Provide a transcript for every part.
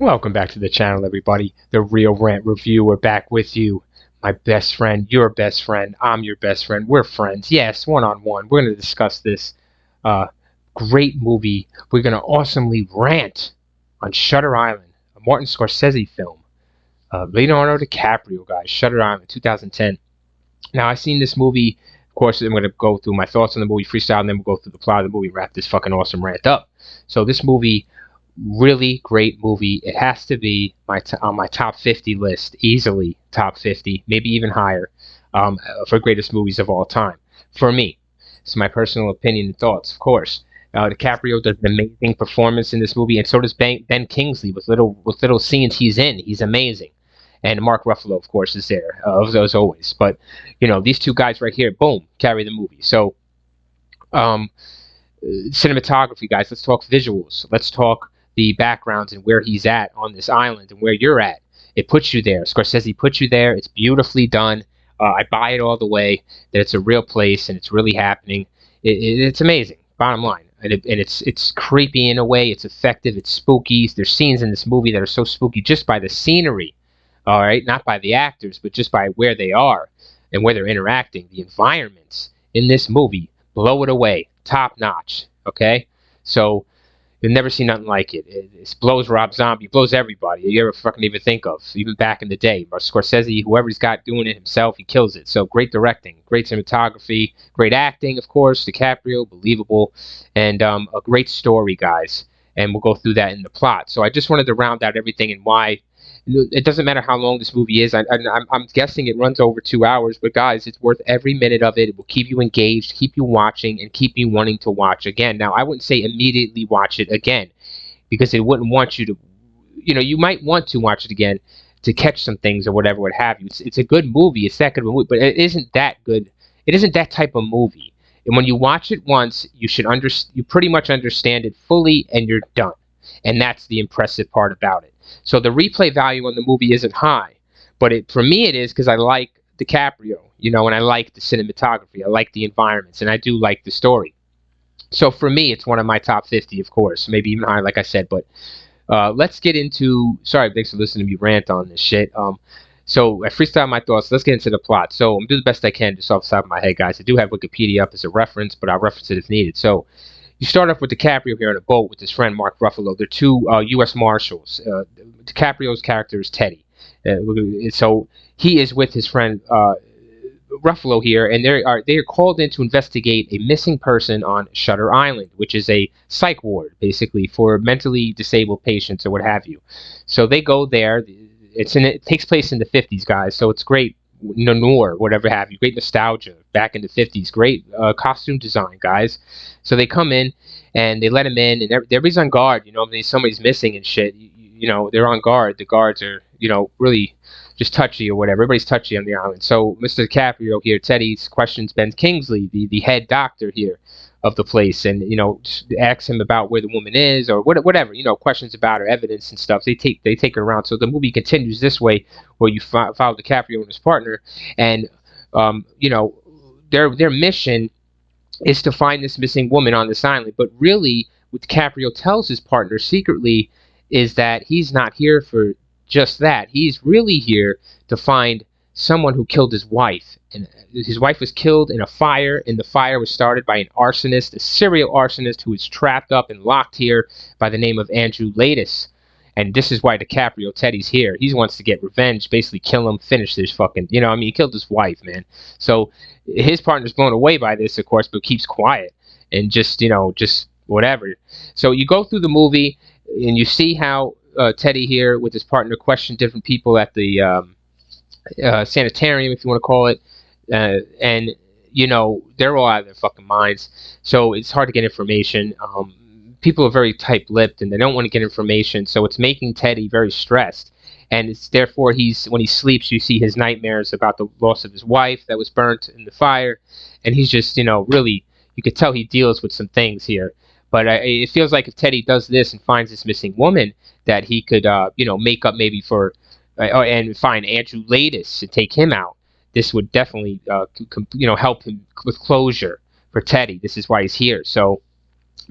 Welcome back to the channel, everybody. The Real Rant Review. We're back with you. My best friend, your best friend, I'm your best friend. We're friends. Yes, one-on-one. We're going to discuss this uh, great movie. We're going to awesomely rant on Shutter Island, a Martin Scorsese film. Leonardo DiCaprio, guys. Shutter Island, 2010. Now, I've seen this movie. Of course, I'm going to go through my thoughts on the movie, freestyle, and then we'll go through the plot of the movie and wrap this fucking awesome rant up. So this movie, really great movie. It has to be on my top 50 list, easily top 50, maybe even higher, for greatest movies of all time. For me, it's my personal opinion and thoughts, of course. DiCaprio does an amazing performance in this movie, and so does Ben Kingsley with little scenes he's in. He's amazing, and Mark Ruffalo, of course, is there as always. But these two guys right here, boom, carry the movie. So, cinematography, guys. Let's talk visuals. Let's talk the backgrounds and where he's at on this island and where you're at. It puts you there. Scorsese puts you there. It's beautifully done. I buy it all the way that it's a real place and it's really happening. It's amazing. Bottom line, and it's creepy in a way. It's effective. It's spooky. There's scenes in this movie that are so spooky just by the scenery. All right, not by the actors, but just by where they are and where they're interacting. The environments in this movie blow it away, top notch. Okay, so you'll never see nothing like it. It blows Rob Zombie, it blows everybody you ever fucking even think of, even back in the day. But Scorsese, whoever he's got doing it himself, he kills it. So great directing, great cinematography, great acting, of course. DiCaprio, believable, and a great story, guys. And we'll go through that in the plot. So I just wanted to round out everything and why. It doesn't matter how long this movie is. I'm guessing it runs over 2 hours, but guys, it's worth every minute of it. It will keep you engaged, keep you watching, and keep you wanting to watch again. Now, I wouldn't say immediately watch it again, because it wouldn't want you to, you might want to watch it again to catch some things or whatever, what have you. It's a good movie. It's that good of a movie, but it isn't that good. It isn't that type of movie. And when you watch it once, you pretty much understand it fully, and you're done. And that's the impressive part about it. So the replay value on the movie isn't high, but for me it is, because I like DiCaprio, and I like the cinematography, I like the environments, and I do like the story. So for me, it's one of my top 50, of course, maybe even higher, like I said. But let's get into. Sorry, thanks for listening to me rant on this shit. So I freestyle my thoughts. Let's get into the plot. So I'm doing the best I can just off the top of my head, guys. I do have Wikipedia up as a reference, but I'll reference it if needed. So you start off with DiCaprio here on a boat with his friend Mark Ruffalo. They're two U.S. Marshals. DiCaprio's character is Teddy. So he is with his friend Ruffalo here, and they are called in to investigate a missing person on Shutter Island, which is a psych ward, basically, for mentally disabled patients or what have you. So they go there. It takes place in the 50s, guys, so it's great. Noir, whatever have you, great nostalgia back in the 50s, great costume design, guys. So they come in and they let him in, and everybody's on guard. Somebody's missing and shit. They're on guard. The guards are, really just touchy or whatever. Everybody's touchy on the island. So Mr. DiCaprio here, Teddy, questions Ben Kingsley, the head doctor here of the place, and asks him about where the woman is or whatever, questions about her, evidence and stuff. They take her around. So the movie continues this way, where you follow DiCaprio and his partner, and their mission is to find this missing woman on this island. But really, what DiCaprio tells his partner secretly is that he's not here for just that. He's really here to find someone who killed his wife. And his wife was killed in a fire, and the fire was started by an arsonist, a serial arsonist who was trapped up and locked here by the name of Andrew Latis. And this is why DiCaprio, Teddy's here. He wants to get revenge, basically kill him, finish this fucking, he killed his wife, man. So his partner's blown away by this, of course, but keeps quiet and just whatever. So you go through the movie and you see how Teddy here with his partner question different people at the sanitarium, if you want to call it, and they're all out of their fucking minds. So it's hard to get information. People are very tight-lipped and they don't want to get information, so it's making Teddy very stressed. And it's therefore when he sleeps, you see his nightmares about the loss of his wife that was burnt in the fire, and he's just really, you could tell he deals with some things here. But it feels like if Teddy does this and finds this missing woman, that he could make up maybe for and find Andrew Latis and take him out. This would definitely help him with closure for Teddy. This is why he's here. So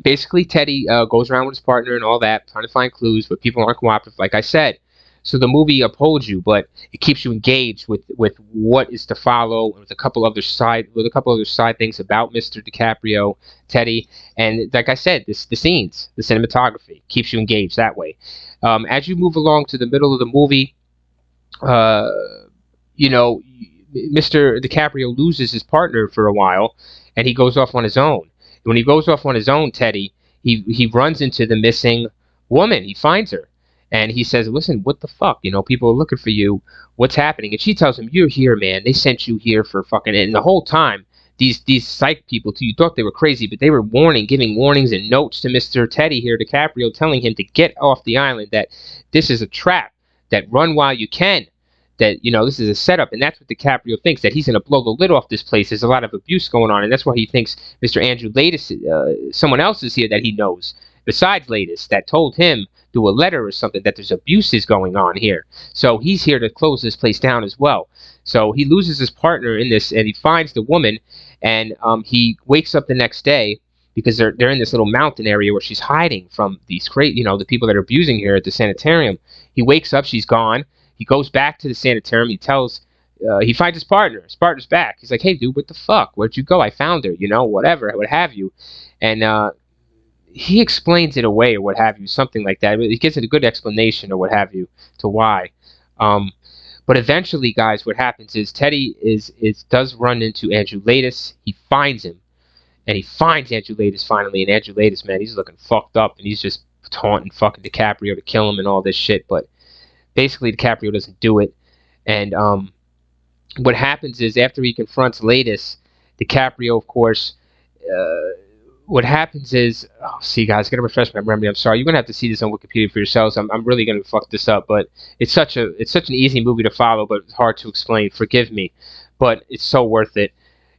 Basically, Teddy goes around with his partner and all that, trying to find clues, but people aren't cooperative, like I said. So the movie upholds you, but it keeps you engaged with what is to follow, and with a couple other side things about Mr. DiCaprio, Teddy, and like I said, the scenes, the cinematography keeps you engaged that way. As you move along to the middle of the movie, uh, you know, Mr. DiCaprio loses his partner for a while, and he goes off on his own. When he goes off on his own, Teddy, he runs into the missing woman. He finds her, and he says, "Listen, what the fuck? You know, people are looking for you. What's happening?" And she tells him, "You're here, man. They sent you here for fucking." And the whole time, these psych people, too, you thought they were crazy, but they were giving warnings and notes to Mr. Teddy here, DiCaprio, telling him to get off the island. That this is a trap. That run while you can, that this is a setup, and that's what DiCaprio thinks, that he's going to blow the lid off this place. There's a lot of abuse going on, and that's why he thinks Mr. Andrew Latis, someone else is here that he knows besides Latis, that told him through a letter or something that there's abuses going on here. So he's here to close this place down as well. So he loses his partner in this, and he finds the woman, and he wakes up the next day because they're in this little mountain area where she's hiding from these the people that are abusing her at the sanitarium. He wakes up, she's gone. He goes back to the sanitarium. He finds his partner. His partner's back. He's like, "Hey, dude, what the fuck? Where'd you go? I found her. Whatever, what have you." And he explains it away or what have you, something like that. He gives it a good explanation or what have you to why. Um, but eventually, guys, what happens is Teddy does run into Andrew Latis. He finds him, and he finds Andrew Latis finally. And Andrew Latis, man, he's looking fucked up, and he's just taunting fucking DiCaprio to kill him and all this shit. But basically, DiCaprio doesn't do it. And what happens is after he confronts Latis, DiCaprio, of course, what happens is, see, guys, I gotta refresh my memory. I'm sorry, you're gonna have to see this on Wikipedia for yourselves. I'm really gonna fuck this up, but it's such an easy movie to follow, but it's hard to explain. Forgive me, but it's so worth it.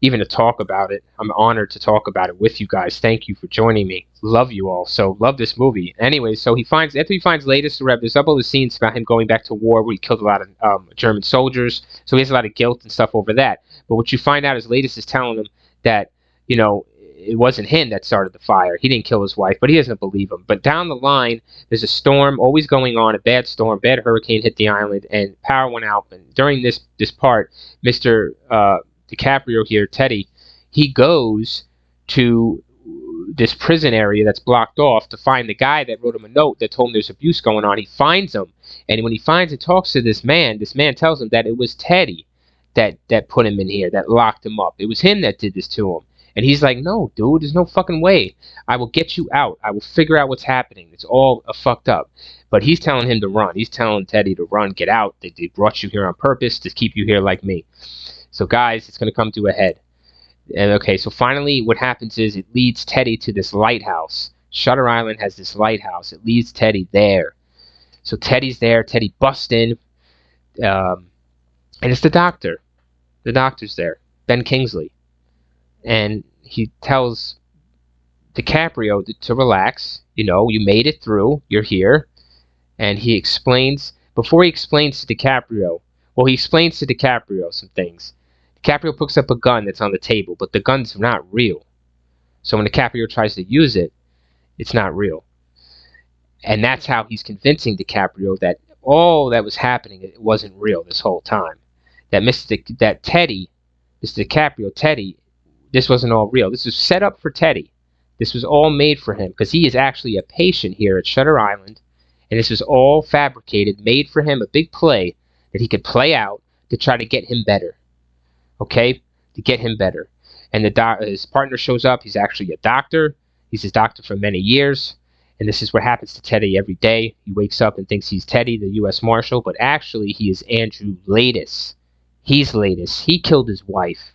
Even to talk about it. I'm honored to talk about it with you guys. Thank you for joining me. Love you all. So love this movie. Anyway, so after he finds Latis, there's all the scenes about him going back to war where he killed a lot of German soldiers. So he has a lot of guilt and stuff over that. But what you find out is Latis is telling him that, it wasn't him that started the fire. He didn't kill his wife, but he doesn't believe him. But down the line, there's a storm always going on, a bad storm, bad hurricane hit the island, and power went out. And during this part, Mr. DiCaprio here, Teddy, he goes to this prison area that's blocked off to find the guy that wrote him a note that told him there's abuse going on. He finds him, and when he finds and talks to this man tells him that it was Teddy that put him in here, that locked him up. It was him that did this to him. And he's like, "No, dude, there's no fucking way. I will get you out. I will figure out what's happening. It's all fucked up." But he's telling him to run. He's telling Teddy to run, get out. They brought you here on purpose to keep you here like me. So, guys, it's going to come to a head. And okay, so finally what happens is it leads Teddy to this lighthouse. Shutter Island has this lighthouse. It leads Teddy there. So Teddy's there. Teddy busts in. And it's the doctor. The doctor's there. Ben Kingsley. And he tells DiCaprio to relax. You made it through. You're here. And he explains, before he explains to DiCaprio, he explains to DiCaprio some things. DiCaprio picks up a gun that's on the table, but the gun's not real. So when DiCaprio tries to use it, it's not real. And that's how he's convincing DiCaprio that all that was happening, it wasn't real this whole time. That Teddy, Mr. DiCaprio, Teddy, this wasn't all real. This was set up for Teddy. This was all made for him because he is actually a patient here at Shutter Island, and this was all fabricated, made for him, a big play that he could play out to try to get him better. Okay? To get him better. And his partner shows up. He's actually a doctor. He's his doctor for many years. And this is what happens to Teddy every day. He wakes up and thinks he's Teddy, the U.S. Marshal, but actually he is Andrew Latis. He's Latis. He killed his wife.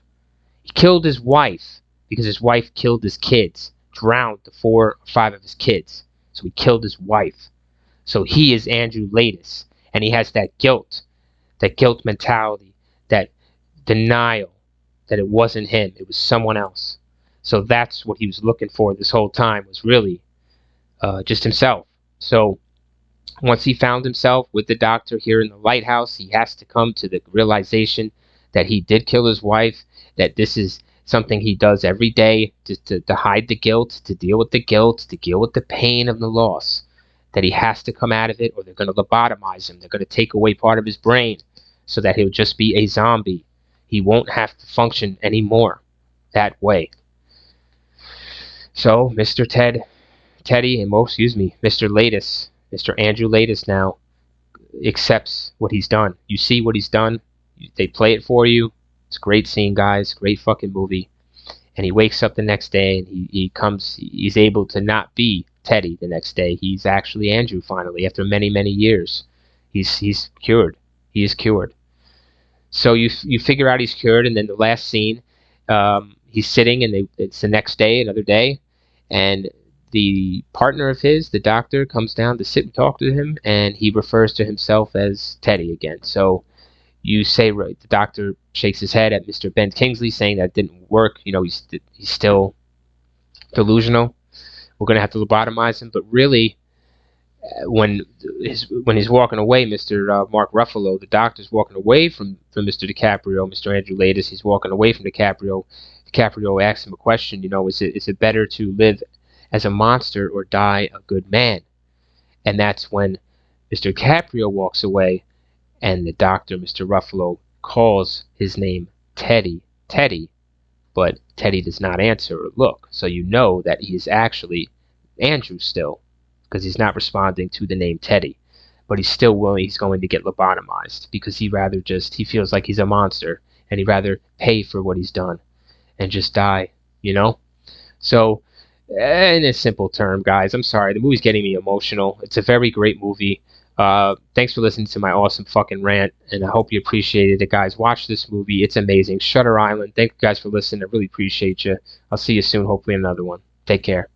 He killed his wife because his wife killed his kids, drowned the 4 or 5 of his kids. So he killed his wife. So he is Andrew Latis. And he has that guilt mentality, that denial that it wasn't him, it was someone else. So that's what he was looking for this whole time, was really just himself. So once he found himself with the doctor here in the lighthouse, he has to come to the realization that he did kill his wife, that this is something he does every day to hide the guilt, to deal with the guilt, to deal with the pain of the loss. That he has to come out of it, or they're going to lobotomize him. They're going to take away part of his brain so that he'll just be a zombie. He won't have to function anymore that way. So, Mr. Latus, Mr. Andrew Latus now accepts what he's done. You see what he's done. They play it for you. It's a great scene, guys. Great fucking movie. And he wakes up the next day, and he's able to not be Teddy the next day. He's actually Andrew finally, after many, many years. He's cured. He is cured. So you figure out he's cured, and then the last scene, he's sitting, and it's the next day, another day, and the partner of his, the doctor, comes down to sit and talk to him, and he refers to himself as Teddy again. So you say, right, the doctor shakes his head at Mr. Ben Kingsley, saying that didn't work. He's still delusional. We're going to have to lobotomize him. But really, when he's walking away, Mr. Mark Ruffalo, the doctor's walking away from Mr. DiCaprio, Mr. Andrew Latus, he's walking away from DiCaprio. DiCaprio asks him a question, is it better to live as a monster or die a good man? And that's when Mr. DiCaprio walks away, and the doctor, Mr. Ruffalo, calls his name Teddy, but Teddy does not answer or look. So you know that he is actually Andrew still, because he's not responding to the name Teddy. But he's still willing, he's going to get lobotomized, because he feels like he's a monster, and he'd rather pay for what he's done and just die, So, in a simple term, guys, I'm sorry, the movie's getting me emotional. It's a very great movie. Thanks for listening to my awesome fucking rant, and I hope you appreciated it, guys. Watch this movie. It's amazing. Shutter Island. Thank you guys for listening. I really appreciate you. I'll see you soon, hopefully in another one. Take care.